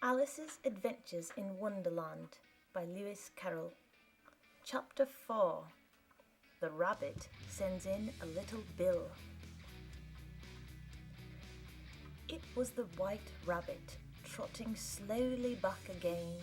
Alice's Adventures in Wonderland by Carroll. Chapter 4. The Rabbit Sends in a Little Bill. It was the White Rabbit, trotting slowly back again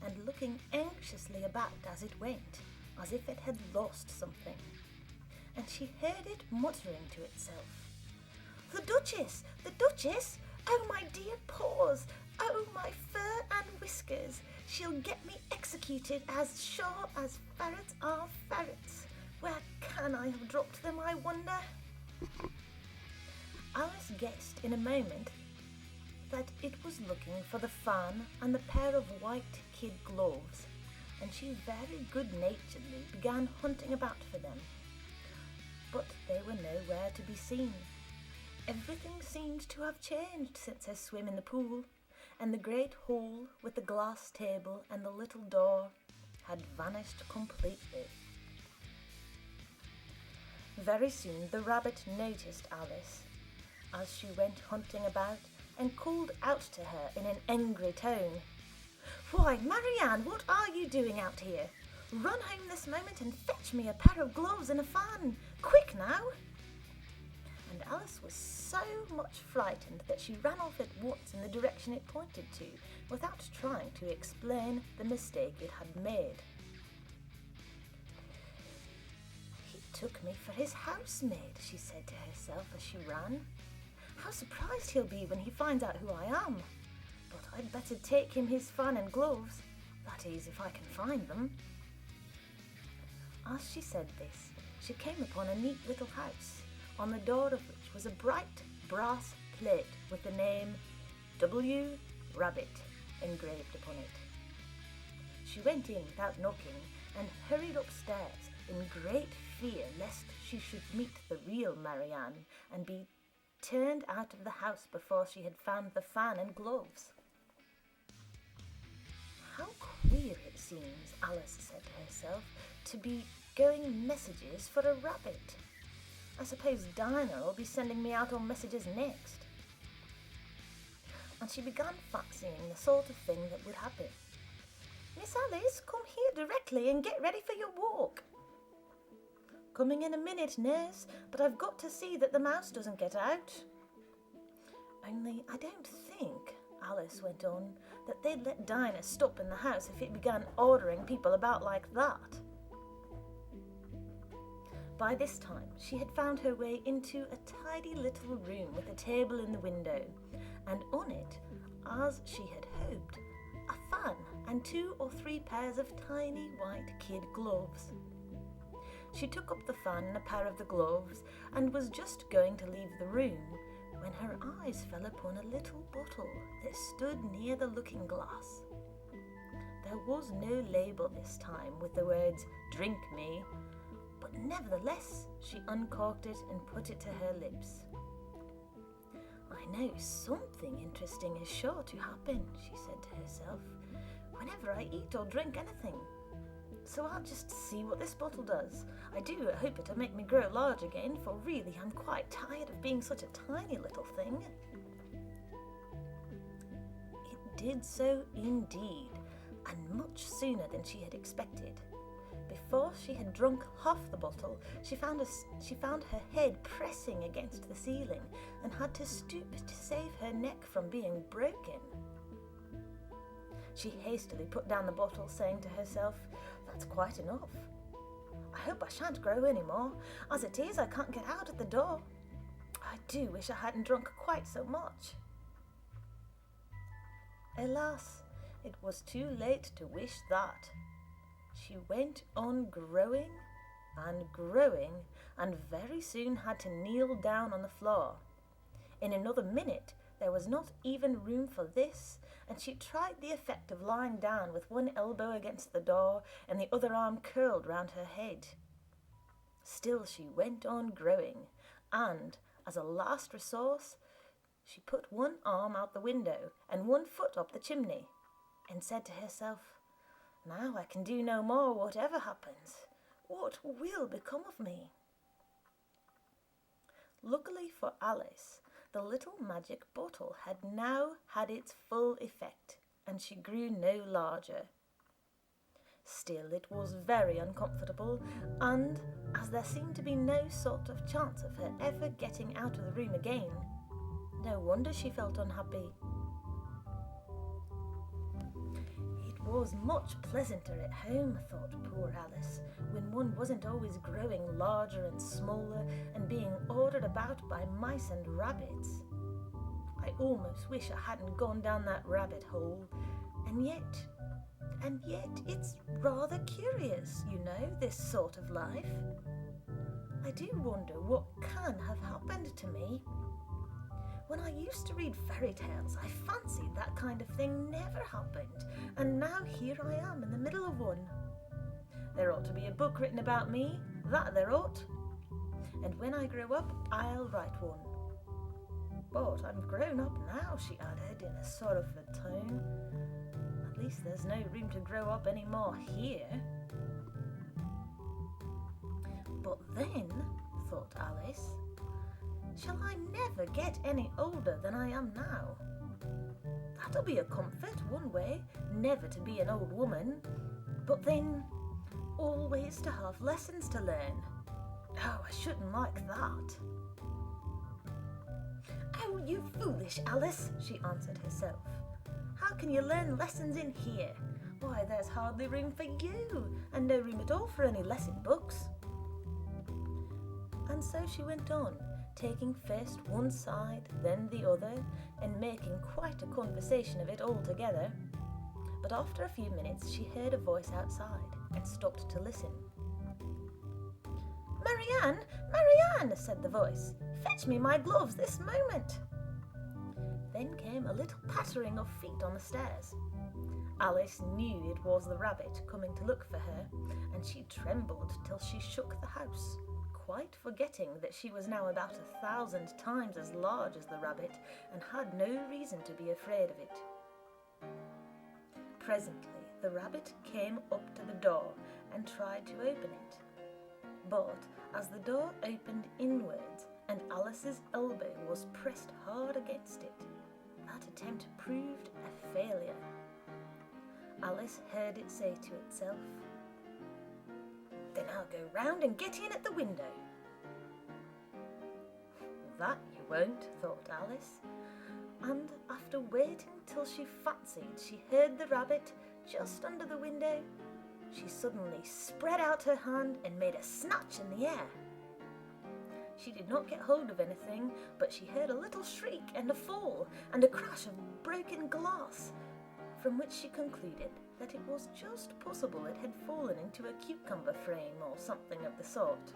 and looking anxiously about as it went, as if it had lost something. And she heard it muttering to itself, "The Duchess! The Duchess! Oh, my dear paws! Oh, my fur and whiskers! She'll get me executed as sure as ferrets are ferrets. Where can I have dropped them, I wonder?" Alice guessed in a moment that it was looking for the fan and the pair of white kid gloves, and she very good-naturedly began hunting about for them. But they were nowhere to be seen. Everything seemed to have changed since her swim in the pool, and the great hall with the glass table and the little door had vanished completely. Very soon the rabbit noticed Alice as she went hunting about and called out to her in an angry tone, "Why, Marianne, what are you doing out here? Run home this moment and fetch me a pair of gloves and a fan. Quick now!" And Alice was so much frightened that she ran off at once in the direction it pointed to, without trying to explain the mistake it had made. "He took me for his housemaid," she said to herself as she ran. "How surprised he'll be when he finds out who I am. But I'd better take him his fan and gloves, that is, if I can find them." As she said this, she came upon a neat little house, on the door of which was a bright brass plate with the name W. Rabbit engraved upon it. She went in without knocking and hurried upstairs in great fear lest she should meet the real Marianne and be turned out of the house before she had found the fan and gloves. "How queer it seems," Alice said to herself, "to be going messages for a rabbit. I suppose Dinah will be sending me out on messages next." And she began fancying the sort of thing that would happen. "Miss Alice, come here directly and get ready for your walk." "Coming in a minute, nurse, but I've got to see that the mouse doesn't get out." "Only I don't think," Alice went on, "that they'd let Dinah stop in the house if it began ordering people about like that." By this time she had found her way into a tidy little room with a table in the window, and on it, as she had hoped, a fan and 2 or 3 pairs of tiny white kid gloves. She took up the fan and a pair of the gloves and was just going to leave the room when her eyes fell upon a little bottle that stood near the looking glass. There was no label this time with the words "Drink me," but nevertheless she uncorked it and put it to her lips. "I know something interesting is sure to happen," she said to herself, "whenever I eat or drink anything. So I'll just see what this bottle does. I do hope it'll make me grow large again, for really I'm quite tired of being such a tiny little thing." It did so indeed, and much sooner than she had expected. Before she had drunk half the bottle, she found her head pressing against the ceiling and had to stoop to save her neck from being broken. She hastily put down the bottle, saying to herself, "That's quite enough. I hope I shan't grow any more. As it is, I can't get out at the door. I do wish I hadn't drunk quite so much." Alas, it was too late to wish that. She went on growing and very soon had to kneel down on the floor. In another minute there was not even room for this, and she tried the effect of lying down with one elbow against the door and the other arm curled round her head. Still she went on growing, and, as a last resource, she put one arm out the window and one foot up the chimney, and said to herself, "Now I can do no more, whatever happens. What will become of me?" Luckily for Alice, the little magic bottle had now had its full effect, and and she grew no larger. Still, it was very uncomfortable, and as there seemed to be no sort of chance of her ever getting out of the room again, no wonder she felt unhappy. It was much pleasanter at home, thought poor Alice, when one wasn't always growing larger and smaller and being ordered about by mice and rabbits. I almost wish I hadn't gone down that rabbit hole, and yet it's rather curious, you know, this sort of life. I do wonder what can have happened to me. When I used to read fairy tales, I fancied that kind of thing never happened, and now here I am in the middle of one. There ought to be a book written about me, that there ought. And when I grow up, I'll write one. But I'm grown up now, she added in a sorrowful tone. At least there's no room to grow up any more here. But then, thought Alice, shall I never get any older than I am now? That'll be a comfort one way, never to be an old woman, but then always to have lessons to learn. Oh, I shouldn't like that. Oh, you foolish Alice, she answered herself. How can you learn lessons in here? Why, there's hardly room for you, and no room at all for any lesson books. And so she went on, taking first one side, then the other, and making quite a conversation of it altogether. But after a few minutes she heard a voice outside, and stopped to listen. "Marianne, Marianne," said the voice, "fetch me my gloves this moment." Then came a little pattering of feet on the stairs. Alice knew it was the rabbit coming to look for her, and she trembled till she shook the house, quite forgetting that she was now about 1,000 times as large as the rabbit and had no reason to be afraid of it. Presently the rabbit came up to the door and tried to open it. But as the door opened inwards and Alice's elbow was pressed hard against it, that attempt proved a failure. Alice heard it say to itself, "Then I'll go round and get in at the window." That you won't, thought Alice, and after waiting till she fancied she heard the rabbit just under the window, she suddenly spread out her hand and made a snatch in the air. She did not get hold of anything, but she heard a little shriek and a fall and a crash of broken glass, from which she concluded that it was just possible it had fallen into a cucumber frame or something of the sort.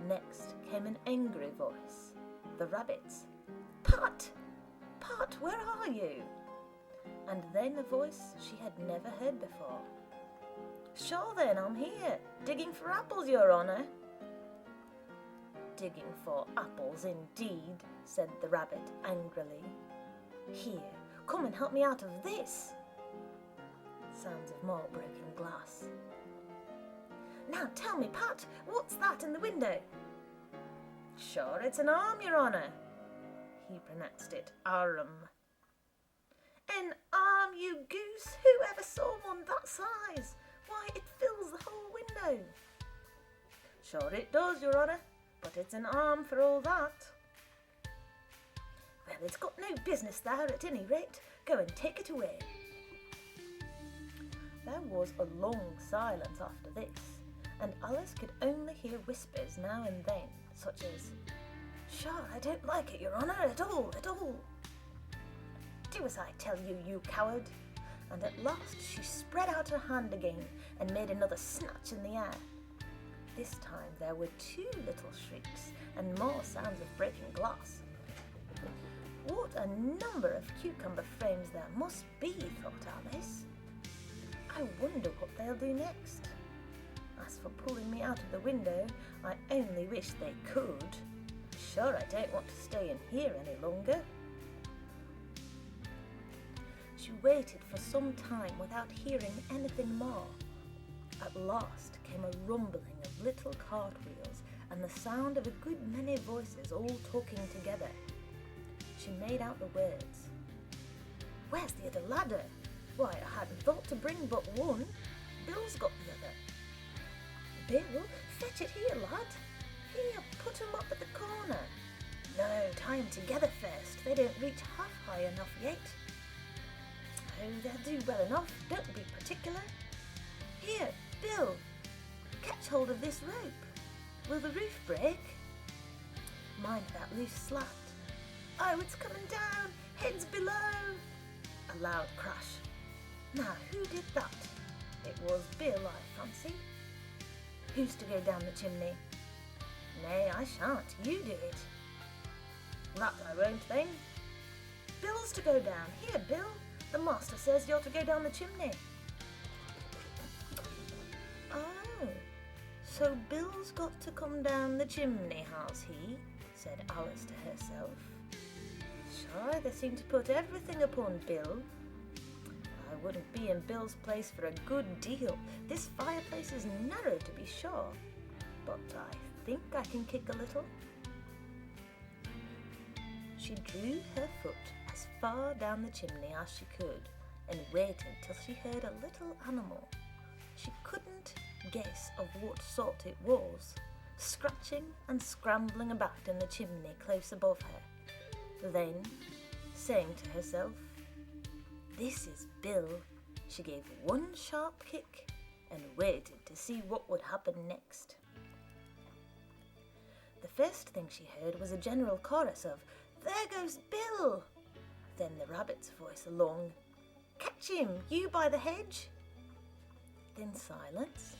Next came an angry voice, the rabbit's. "Pat! Pat, where are you?" And then a voice she had never heard before. "Sure then, I'm here, digging for apples, your honour." "Digging for apples indeed," said the rabbit angrily. "Here, come and help me out of this." Sounds of more broken glass. "Now tell me, Pat, what's that in the window?" "Sure, it's an arm, your honour." He pronounced it arm. "An arm, you goose! Who ever saw one that size? Why, it fills the whole window." "Sure it does, your honour, but it's an arm for all that." "Well, it's got no business there at any rate. Go and take it away." There was a long silence after this, and Alice could only hear whispers now and then, such as, "Sure, I don't like it, your honour, at all, at all." "Do as I tell you, you coward." And at last she spread out her hand again and made another snatch in the air. This time there were 2 little shrieks and more sounds of breaking glass. What a number of cucumber frames there must be, thought Alice. I wonder what they'll do next. As for pulling me out of the window, I only wish they could. Sure, I don't want to stay in here any longer. She waited for some time without hearing anything more. At last came a rumbling of little cartwheels and the sound of a good many voices all talking together. She made out the words, Where's the other ladder? Why, I hadn't thought to bring but one. Bill's got the other. Bill, fetch it here, lad. Here, put 'em up at the corner. No, tie 'em together first. They don't reach half high enough yet. Oh, they'll do well enough. Don't be particular. Here, Bill, catch hold of this rope. Will the roof break? Mind that loose slat. Oh, it's coming down. Heads below. A loud crash. Now, who did that? It was Bill, I fancy. Who's to go down the chimney? Nay, I shan't. You do it. That I won't then. Bill's to go down. Here, Bill. The master says you're to go down the chimney. Oh, so Bill's got to come down the chimney, has he? Said Alice to herself. Sure, they seem to put everything upon Bill. I wouldn't be in Bill's place for a good deal. This fireplace is narrow, to be sure, but I think I can kick a little. She drew her foot as far down the chimney as she could and waited till she heard a little animal. She couldn't guess of what sort it was, scratching and scrambling about in the chimney close above her. Then, saying to herself, "This is Bill," she gave one sharp kick and waited to see what would happen next. The first thing she heard was a general chorus of, "There goes Bill!" Then the rabbit's voice along, "Catch him, you by the hedge!" Then silence,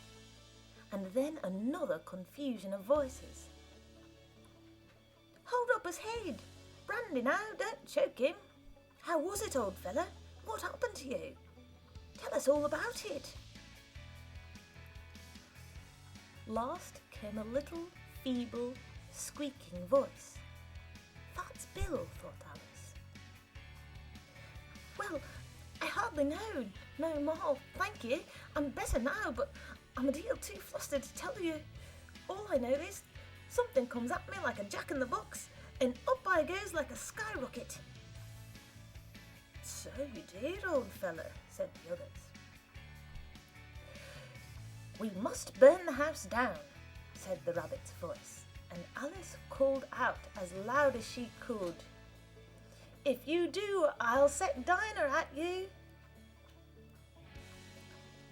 and then another confusion of voices. "Hold up his head! Brandy now, don't choke him! How was it, old fella? What happened to you? Tell us all about it!" Last came a little, feeble, squeaking voice. "That's Bill," thought Alice. "Well, I hardly know no more, thank you. I'm better now, but I'm a deal too flustered to tell you. All I know is something comes at me like a jack-in-the-box, and up I goes like a skyrocket." "So you did, old fella," said the others. "We must burn the house down," said the rabbit's voice, and Alice called out as loud as she could, "If you do, I'll set Dinah at you."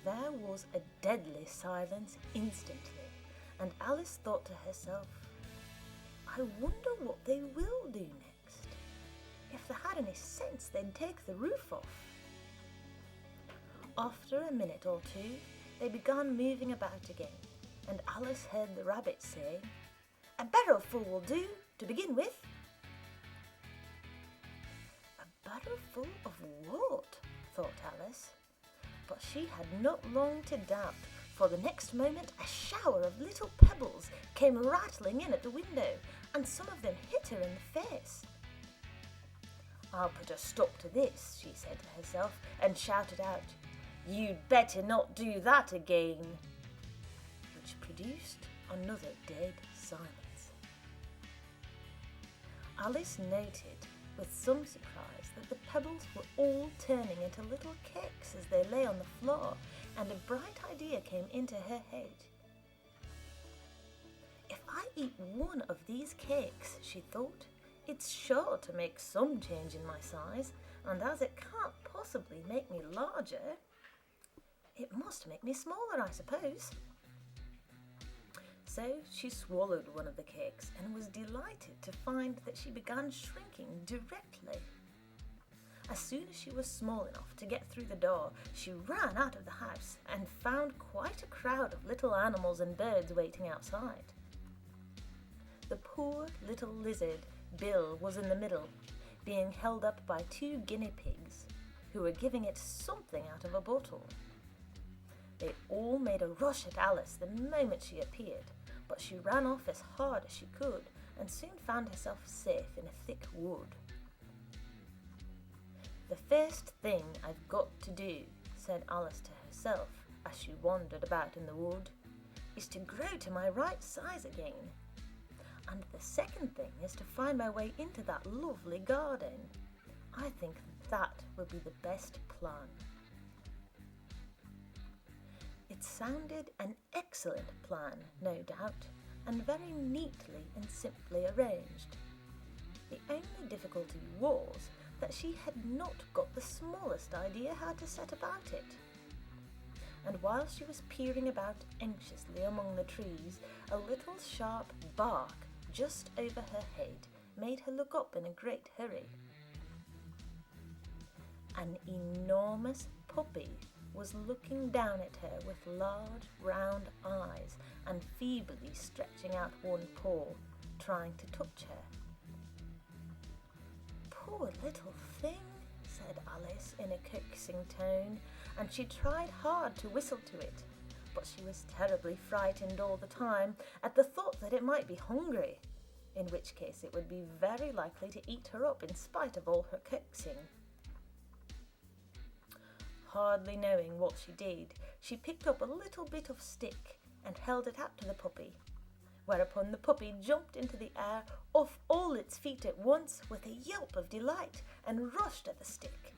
There was a deadly silence instantly, and Alice thought to herself, "I wonder what they will do next. If they had any sense, they'd take the roof off." After a minute or two, they began moving about again, and Alice heard the rabbit say, "A barrelful will do, to begin with." A barrelful of what? Thought Alice. But she had not long to doubt, for the next moment a shower of little pebbles came rattling in at the window, and some of them hit her in the face. "I'll put a stop to this," she said to herself, and shouted out, "You'd better not do that again," which produced another dead silence. Alice noted with some surprise that the pebbles were all turning into little cakes as they lay on the floor, and a bright idea came into her head. "If I eat one of these cakes," she thought, "it's sure to make some change in my size, and as it can't possibly make me larger, it must make me smaller, I suppose." So she swallowed one of the cakes and was delighted to find that she began shrinking directly. As soon as she was small enough to get through the door, she ran out of the house and found quite a crowd of little animals and birds waiting outside. The poor little lizard, Bill, was in the middle, being held up by 2 guinea pigs, who were giving it something out of a bottle. They all made a rush at Alice the moment she appeared, but she ran off as hard as she could and soon found herself safe in a thick wood. "The first thing I've got to do," said Alice to herself as she wandered about in the wood, "is to grow to my right size again. And the second thing is to find my way into that lovely garden. I think that would be the best plan. It sounded an excellent plan, no doubt, and very neatly and simply arranged. The only difficulty was that she had not got the smallest idea how to set about it. And while she was peering about anxiously among the trees, a little sharp bark just over her head made her look up in a great hurry. An enormous puppy was looking down at her with large round eyes and feebly stretching out one paw, trying to touch her. "Poor little thing," said Alice in a coaxing tone, and she tried hard to whistle to it, but she was terribly frightened all the time at the thought that it might be hungry, in which case it would be very likely to eat her up in spite of all her coaxing. Hardly knowing what she did, she picked up a little bit of stick and held it out to the puppy, whereupon the puppy jumped into the air off all its feet at once with a yelp of delight and rushed at the stick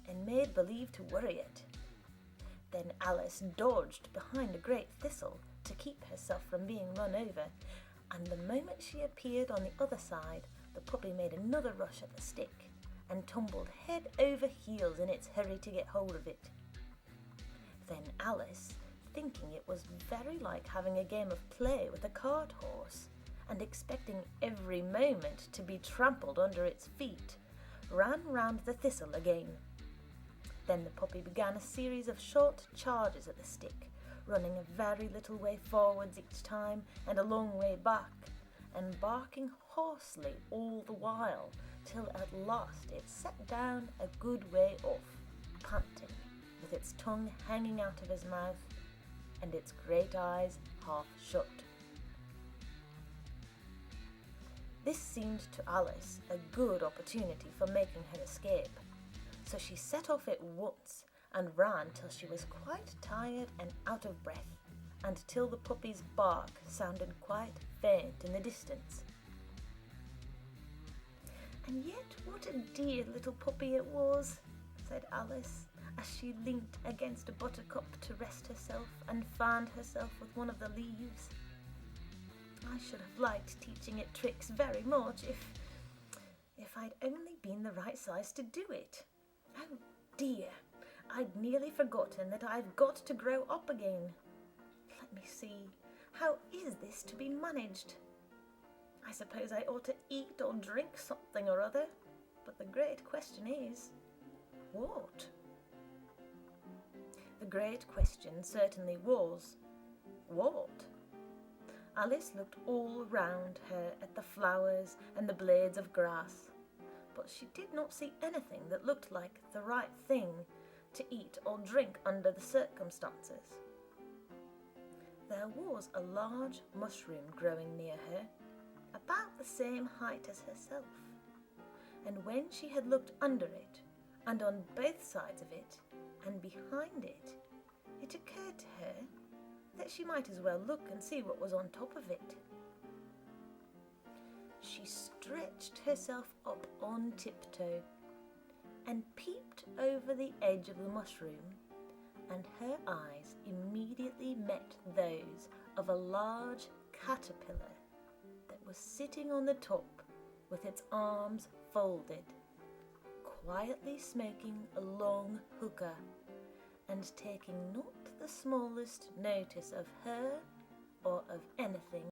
and made believe to worry it. Then Alice dodged behind a great thistle to keep herself from being run over, and the moment she appeared on the other side, the puppy made another rush at the stick and tumbled head over heels in its hurry to get hold of it. Then Alice, thinking it was very like having a game of play with a cart horse, and expecting every moment to be trampled under its feet, ran round the thistle again. Then the puppy began a series of short charges at the stick, running a very little way forwards each time and a long way back, and barking hoarsely all the while, till at last it sat down a good way off, panting, with its tongue hanging out of his mouth and its great eyes half shut. This seemed to Alice a good opportunity for making her escape, so she set off at once and ran till she was quite tired and out of breath, and till the puppy's bark sounded quite faint in the distance. "And yet what a dear little puppy it was," said Alice, as she leant against a buttercup to rest herself and fanned herself with one of the leaves. "I should have liked teaching it tricks very much if I'd only been the right size to do it. Oh dear, I'd nearly forgotten that I've got to grow up again. Let me see, how is this to be managed? I suppose I ought to eat or drink something or other, but the great question is, what?" The great question certainly was, what? Alice looked all round her at the flowers and the blades of grass, but she did not see anything that looked like the right thing to eat or drink under the circumstances. There was a large mushroom growing near her, about the same height as herself, and when she had looked under it, and on both sides of it, and behind it, it occurred to her that she might as well look and see what was on top of it. She stretched herself up on tiptoe and peeped over the edge of the mushroom, and her eyes immediately met those of a large caterpillar that was sitting on the top with its arms folded, quietly smoking a long hookah and taking not the smallest notice of her or of anything